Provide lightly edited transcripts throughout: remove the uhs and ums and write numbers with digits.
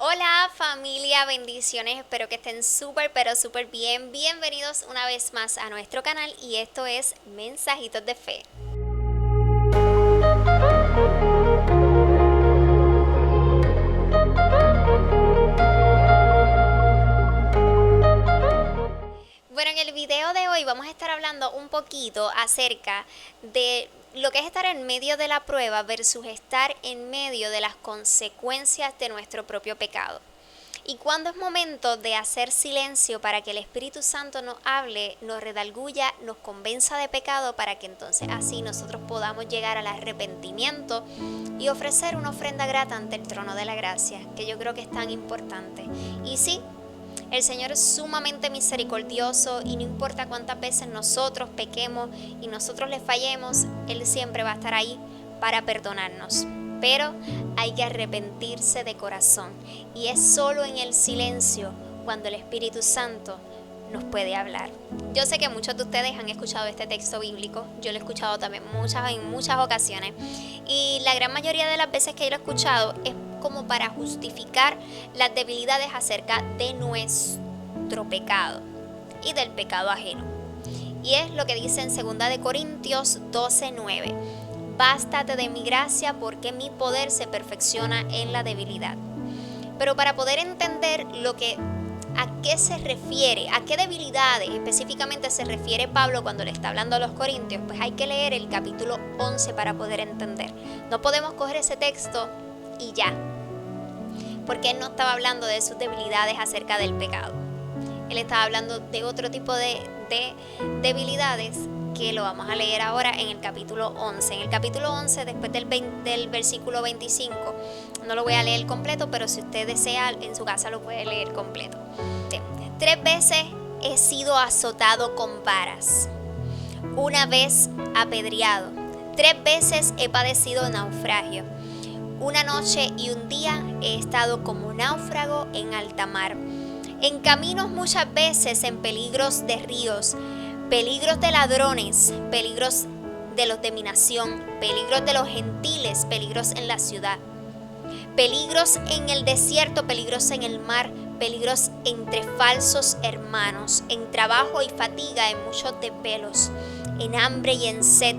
Hola familia, bendiciones, espero que estén súper pero súper bien. Bienvenidos una vez más a nuestro canal y esto es Mensajitos de Fe. Bueno, en el video de hoy vamos a estar hablando un poquito acerca de lo que es estar en medio de la prueba versus estar en medio de las consecuencias de nuestro propio pecado. Y cuando es momento de hacer silencio para que el Espíritu Santo nos hable, nos redarguya, nos convenza de pecado para que entonces así nosotros podamos llegar al arrepentimiento y ofrecer una ofrenda grata ante el trono de la gracia, que yo creo que es tan importante. Y sí, el Señor es sumamente misericordioso y no importa cuántas veces nosotros pequemos y nosotros le fallemos, Él siempre va a estar ahí para perdonarnos. Pero hay que arrepentirse de corazón y es solo en el silencio cuando el Espíritu Santo nos puede hablar. Yo sé que muchos de ustedes han escuchado este texto bíblico, yo lo he escuchado también en muchas ocasiones y la gran mayoría de las veces que yo lo he escuchado es como para justificar las debilidades acerca de nuestro pecado y del pecado ajeno. Y es lo que dice en 2 de Corintios 12:9. Bástate de mi gracia porque mi poder se perfecciona en la debilidad. Pero para poder entender a qué se refiere, a qué debilidades específicamente se refiere Pablo cuando le está hablando a los corintios, pues hay que leer el capítulo 11 para poder entender. No podemos coger ese texto y ya, porque él no estaba hablando de sus debilidades acerca del pecado. Él estaba hablando de otro tipo de debilidades que lo vamos a leer ahora en el capítulo 11. En el capítulo 11, después del versículo 25, no lo voy a leer completo, pero si usted desea, en su casa lo puede leer completo. 3 veces he sido azotado con varas, una vez apedreado, 3 veces he padecido naufragio. Una noche y un día he estado como náufrago en alta mar. En caminos muchas veces en peligros de ríos, peligros de ladrones, peligros de los de mi nación, peligros de los gentiles, peligros en la ciudad, peligros en el desierto, peligros en el mar, peligros entre falsos hermanos, en trabajo y fatiga, en muchos desvelos, en hambre y en sed,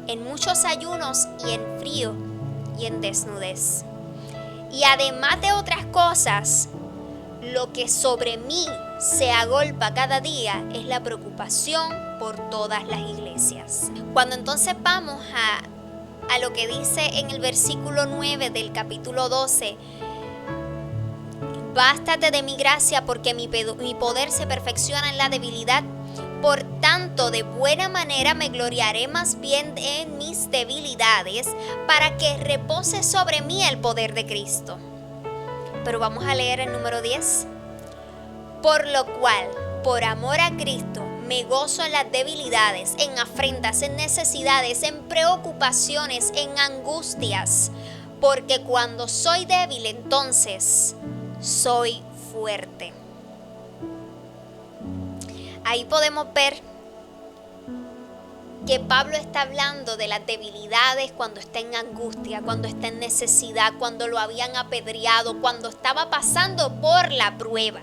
en muchos ayunos y en frío y en desnudez. Y además de otras cosas, lo que sobre mí se agolpa cada día es la preocupación por todas las iglesias. Cuando entonces vamos a lo que dice en el versículo 9 del capítulo 12, bástate de mi gracia porque mi poder se perfecciona en la debilidad. Por tanto, de buena manera me gloriaré más bien en mis debilidades para que repose sobre mí el poder de Cristo. Pero vamos a leer el número 10. Por lo cual, por amor a Cristo, me gozo en las debilidades, en afrentas, en necesidades, en preocupaciones, en angustias, porque cuando soy débil, entonces soy fuerte. Ahí podemos ver que Pablo está hablando de las debilidades cuando está en angustia, cuando está en necesidad, cuando lo habían apedreado, cuando estaba pasando por la prueba.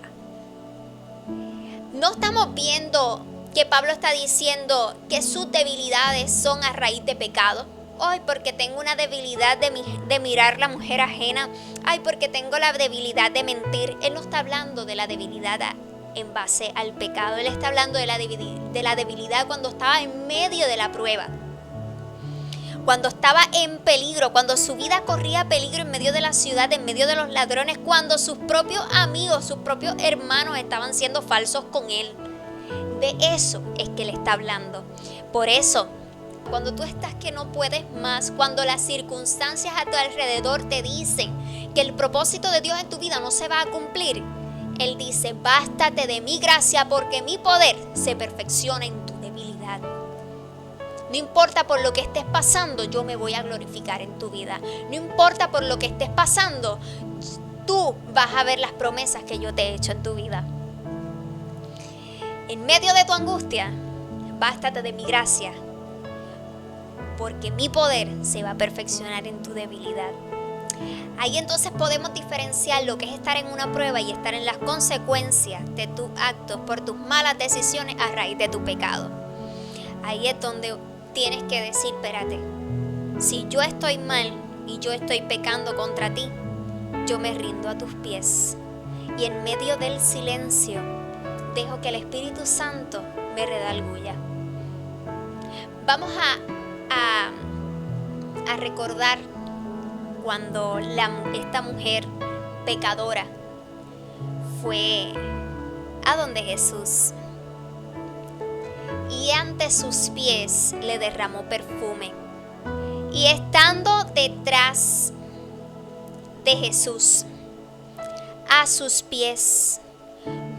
No estamos viendo que Pablo está diciendo que sus debilidades son a raíz de pecado. Ay, porque tengo una debilidad de mirar la mujer ajena. Ay, porque tengo la debilidad de mentir. Él no está hablando de la debilidad en base al pecado. Él está hablando de la debilidad cuando estaba en medio de la prueba. Cuando estaba en peligro, cuando su vida corría peligro en medio de la ciudad, en medio de los ladrones, cuando sus propios amigos, sus propios hermanos estaban siendo falsos con él. De eso es que él está hablando. Por eso, cuando tú estás que no puedes más, cuando las circunstancias a tu alrededor te dicen que el propósito de Dios en tu vida no se va a cumplir, Él dice, bástate de mi gracia porque mi poder se perfecciona en tu debilidad. No importa por lo que estés pasando, yo me voy a glorificar en tu vida. No importa por lo que estés pasando, tú vas a ver las promesas que yo te he hecho en tu vida. En medio de tu angustia, bástate de mi gracia, porque mi poder se va a perfeccionar en tu debilidad. Ahí entonces podemos diferenciar lo que es estar en una prueba y estar en las consecuencias de tus actos por tus malas decisiones a raíz de tu pecado. Ahí es donde tienes que decir, espérate, si yo estoy mal y yo estoy pecando contra ti, yo me rindo a tus pies. Y en medio del silencio, dejo que el Espíritu Santo me redarguya. Vamos a recordar cuando esta mujer pecadora fue a donde Jesús y ante sus pies le derramó perfume. Y estando detrás de Jesús, a sus pies,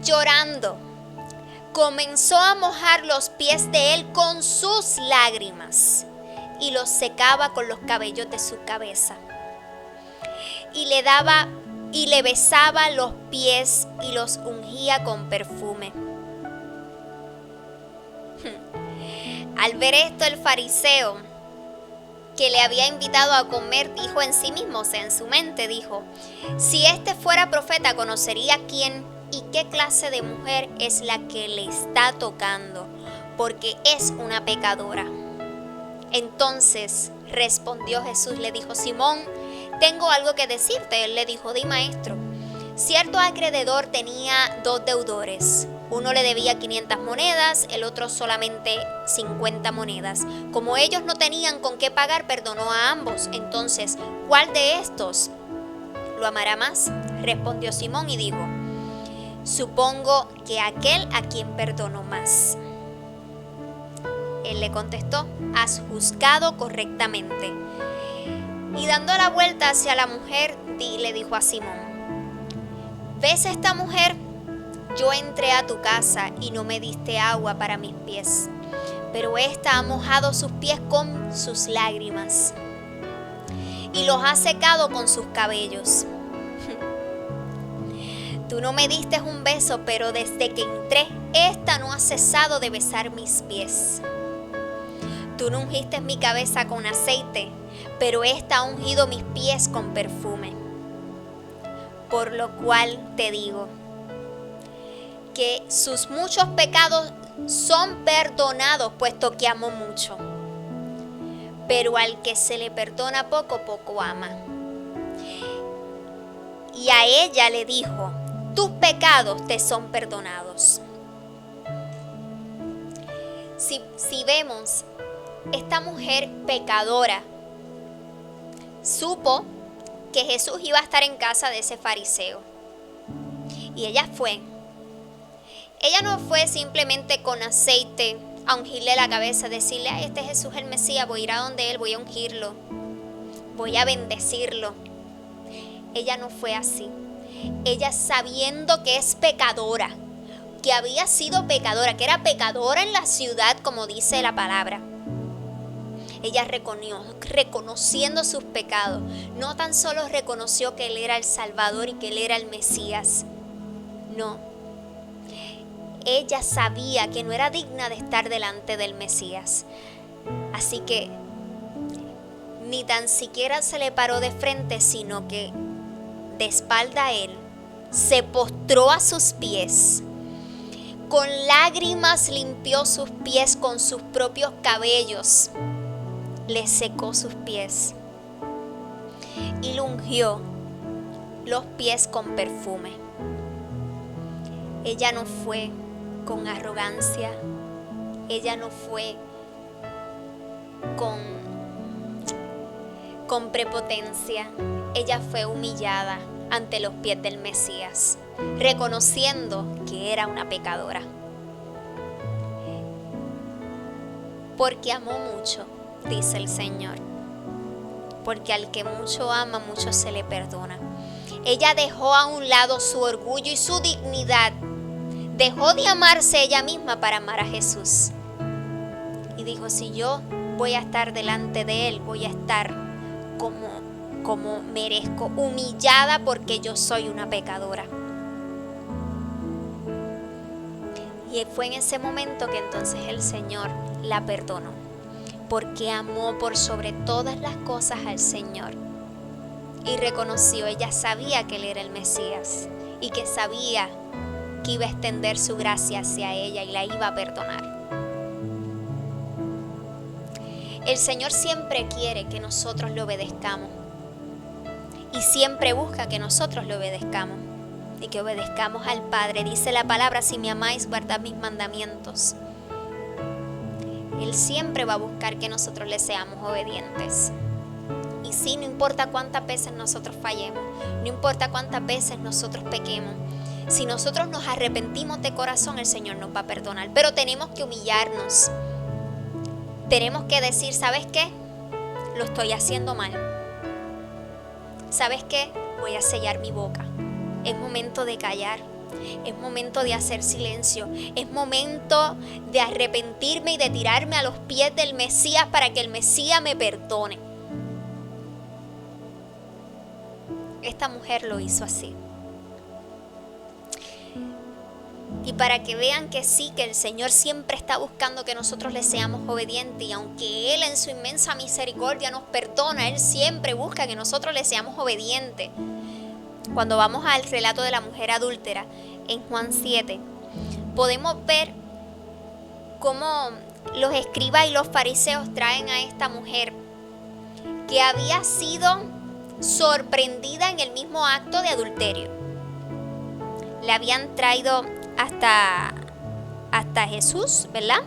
llorando, comenzó a mojar los pies de él con sus lágrimas y los secaba con los cabellos de su cabeza. Y le besaba los pies y los ungía con perfume. Al ver esto, el fariseo que le había invitado a comer dijo en sí mismo, o sea, en su mente dijo: si este fuera profeta, conocería quién y qué clase de mujer es la que le está tocando, porque es una pecadora. Entonces respondió Jesús, le dijo: Simón, tengo algo que decirte. Él le dijo: di, maestro. Cierto acreedor tenía 2 deudores. Uno le debía 500 monedas, el otro solamente 50 monedas. Como ellos no tenían con qué pagar, perdonó a ambos. Entonces, ¿cuál de estos lo amará más? Respondió Simón y dijo: supongo que aquel a quien perdonó más. Él le contestó: has juzgado correctamente. Y dando la vuelta hacia la mujer, le dijo a Simón: ¿ves a esta mujer? Yo entré a tu casa y no me diste agua para mis pies, pero ésta ha mojado sus pies con sus lágrimas y los ha secado con sus cabellos. Tú no me diste un beso, pero desde que entré, ésta no ha cesado de besar mis pies. Tú no ungiste mi cabeza con aceite, pero ésta ha ungido mis pies con perfume. Por lo cual te digo que sus muchos pecados son perdonados, puesto que amó mucho. Pero al que se le perdona poco, poco ama. Y a ella le dijo: tus pecados te son perdonados. Si vemos, esta mujer pecadora supo que Jesús iba a estar en casa de ese fariseo. Y ella fue. Ella no fue simplemente con aceite a ungirle la cabeza, decirle: ay, este Jesús es el Mesías, voy a ir a donde él, voy a ungirlo, voy a bendecirlo. Ella no fue así. Ella, sabiendo que es pecadora, que había sido pecadora, que era pecadora en la ciudad, como dice la palabra, ella reconociendo sus pecados, no tan solo reconoció que él era el Salvador y que él era el Mesías, no. Ella sabía que no era digna de estar delante del Mesías. Así que ni tan siquiera se le paró de frente, sino que de espalda a él se postró a sus pies. Con lágrimas limpió sus pies con sus propios cabellos. Le secó sus pies y le ungió los pies con perfume. Ella no fue con arrogancia, ella no fue con prepotencia, ella fue humillada ante los pies del Mesías, reconociendo que era una pecadora. Porque amó mucho, dice el Señor, porque al que mucho ama, mucho se le perdona. Ella dejó a un lado su orgullo y su dignidad. Dejó de amarse ella misma para amar a Jesús. Y dijo: si yo voy a estar delante de él, voy a estar como merezco, humillada porque yo soy una pecadora. Y fue en ese momento que entonces el Señor la perdonó, porque amó por sobre todas las cosas al Señor. y reconoció, ella sabía que Él era el Mesías y que sabía que iba a extender su gracia hacia ella y la iba a perdonar. El Señor siempre quiere que nosotros le obedezcamos y siempre busca que nosotros le obedezcamos y que obedezcamos al Padre. Dice la palabra, si me amáis, guardad mis mandamientos. Él siempre va a buscar que nosotros le seamos obedientes. Y sí, no importa cuántas veces nosotros fallemos, no importa cuántas veces nosotros pequemos, si nosotros nos arrepentimos de corazón, el Señor nos va a perdonar. Pero tenemos que humillarnos. Tenemos que decir, ¿sabes qué? Lo estoy haciendo mal. ¿Sabes qué? Voy a sellar mi boca. Es momento de callar. Es momento de hacer silencio. Es momento de arrepentirme y de tirarme a los pies del Mesías para que el Mesías me perdone. Esta mujer lo hizo así. Y para que vean que sí, que el Señor siempre está buscando que nosotros le seamos obedientes. Y aunque Él en su inmensa misericordia nos perdona, Él siempre busca que nosotros le seamos obedientes. Cuando vamos al relato de la mujer adúltera, en Juan 7, podemos ver cómo los escribas y los fariseos traen a esta mujer que había sido sorprendida en el mismo acto de adulterio. Le habían traído hasta Jesús, ¿verdad?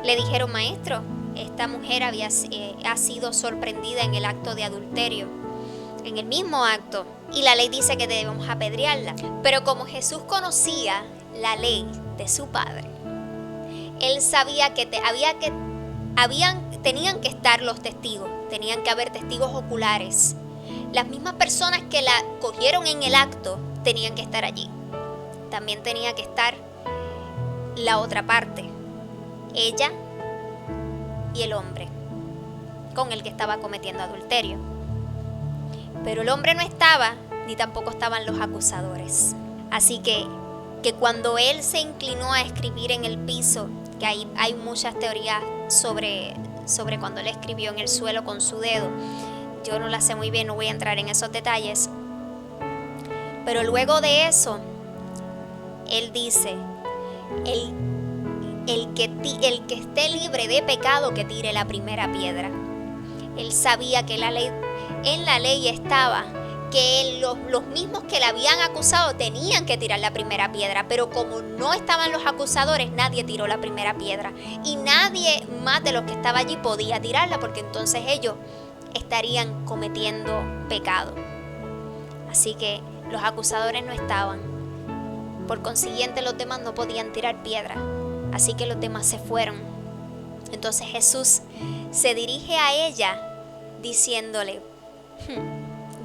Le dijeron, maestro, esta mujer ha sido sorprendida en el acto de adulterio, en el mismo acto, y la ley dice que debemos apedrearla. Pero como Jesús conocía la ley de su padre, Él sabía que tenían que estar los testigos, tenían que haber testigos oculares. Las mismas personas que la cogieron en el acto tenían que estar allí. También tenía que estar la otra parte, ella y el hombre con el que estaba cometiendo adulterio. Pero el hombre no estaba, ni tampoco estaban los acusadores. Así que cuando él se inclinó a escribir en el piso, que hay muchas teorías sobre cuando él escribió en el suelo con su dedo, yo no la sé muy bien, no voy a entrar en esos detalles. Pero luego de eso, él dice, el que esté libre de pecado, que tire la primera piedra. Él sabía que en la ley estaba que los mismos que la habían acusado tenían que tirar la primera piedra, pero como no estaban los acusadores, nadie tiró la primera piedra. Y nadie más de los que estaba allí podía tirarla, porque entonces ellos estarían cometiendo pecado. Así que los acusadores no estaban. Por consiguiente, los demás no podían tirar piedra. Así que los demás se fueron. Entonces Jesús se dirige a ella diciéndole,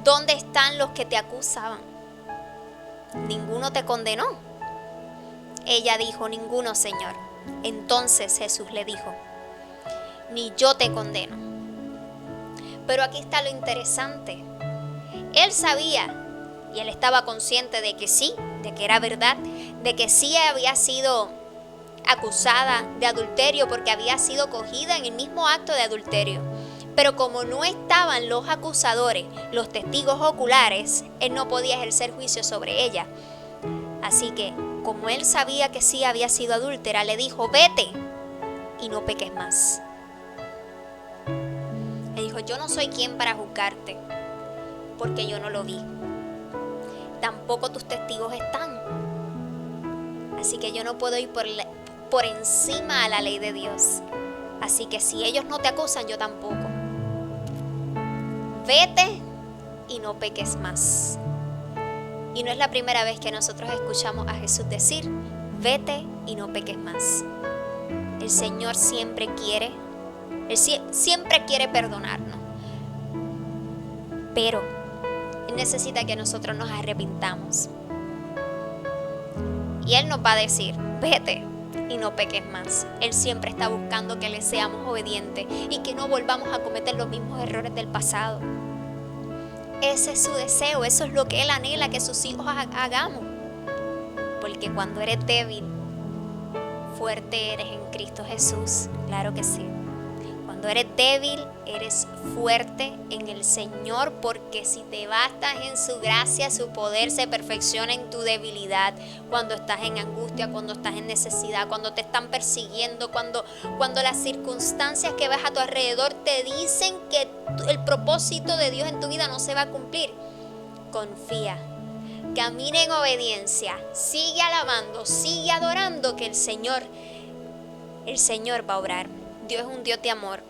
¿dónde están los que te acusaban? ¿Ninguno te condenó? Ella dijo, ninguno, Señor. Entonces Jesús le dijo, ni yo te condeno. Pero aquí está lo interesante. Él sabía y él estaba consciente de que sí, de que era verdad, de que sí había sido acusada de adulterio porque había sido cogida en el mismo acto de adulterio. Pero como no estaban los acusadores, los testigos oculares, él no podía ejercer juicio sobre ella. Así que, como él sabía que sí había sido adúltera, le dijo, vete y no peques más. Le dijo, yo no soy quien para juzgarte, porque yo no lo vi. Tampoco tus testigos están. Así que yo no puedo ir por encima a la ley de Dios. Así que si ellos no te acusan, yo tampoco. Vete y no peques más. Y no es la primera vez que nosotros escuchamos a Jesús decir, vete y no peques más. El Señor siempre quiere perdonarnos. Pero Él necesita que nosotros nos arrepintamos. Y Él nos va a decir, vete y no peques más. Él siempre está buscando que le seamos obedientes y que no volvamos a cometer los mismos errores del pasado. Ese es su deseo, eso es lo que Él anhela que sus hijos hagamos. Porque cuando eres débil, fuerte eres en Cristo Jesús. Claro que sí. Cuando eres débil, eres fuerte en el Señor, porque si te bastas en su gracia, su poder se perfecciona en tu debilidad. Cuando estás en angustia, cuando estás en necesidad, cuando te están persiguiendo, cuando las circunstancias que ves a tu alrededor te dicen que el propósito de Dios en tu vida no se va a cumplir. Confía, camina en obediencia, sigue alabando, sigue adorando, que el Señor va a obrar. Dios es un Dios de amor,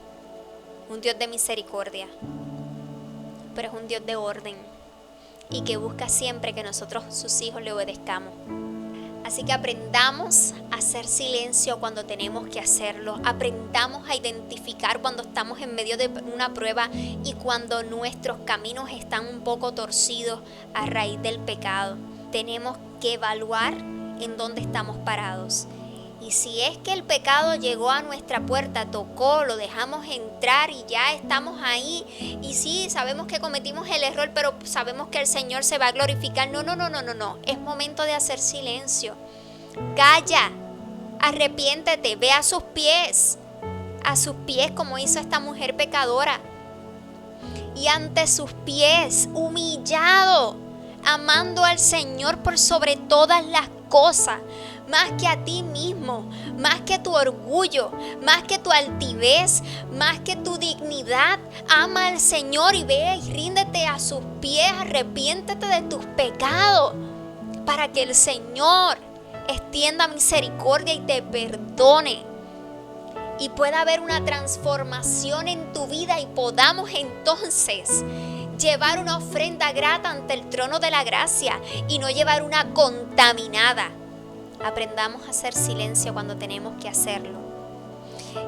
un Dios de misericordia, pero es un Dios de orden y que busca siempre que nosotros, sus hijos, le obedezcamos. Así que aprendamos a hacer silencio cuando tenemos que hacerlo. Aprendamos a identificar cuando estamos en medio de una prueba y cuando nuestros caminos están un poco torcidos a raíz del pecado. Tenemos que evaluar en dónde estamos parados. Y si es que el pecado llegó a nuestra puerta, tocó, lo dejamos entrar y ya estamos ahí. Y sí, sabemos que cometimos el error, pero sabemos que el Señor se va a glorificar. No. Es momento de hacer silencio. Calla, arrepiéntete, ve a sus pies como hizo esta mujer pecadora. Y ante sus pies, humillado, amando al Señor por sobre todas las cosas, más que a ti mismo, más que tu orgullo, más que tu altivez, más que tu dignidad. Ama al Señor y ve y ríndete a sus pies, arrepiéntete de tus pecados, para que el Señor extienda misericordia y te perdone. Y pueda haber una transformación en tu vida y podamos entonces llevar una ofrenda grata ante el trono de la gracia y no llevar una contaminada. Aprendamos a hacer silencio cuando tenemos que hacerlo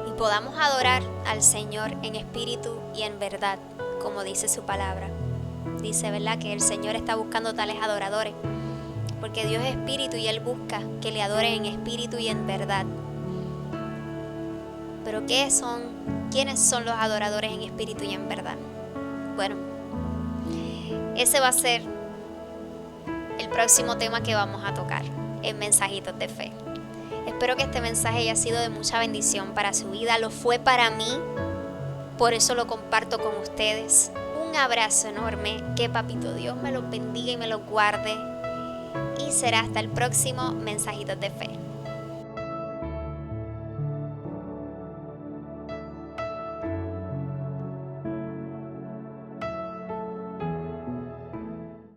y podamos adorar al Señor en espíritu y en verdad, como dice su palabra. Dice, ¿verdad?, que el Señor está buscando tales adoradores, porque Dios es espíritu y Él busca que le adoren en espíritu y en verdad. Pero ¿quiénes son los adoradores en espíritu y en verdad? Bueno, ese va a ser el próximo tema que vamos a tocar en Mensajitos de Fe. Espero que este mensaje haya sido de mucha bendición para su vida. Lo fue para mí, por eso lo comparto con ustedes. Un abrazo enorme, que Papito Dios me los bendiga y me los guarde. Y será hasta el próximo Mensajitos de Fe.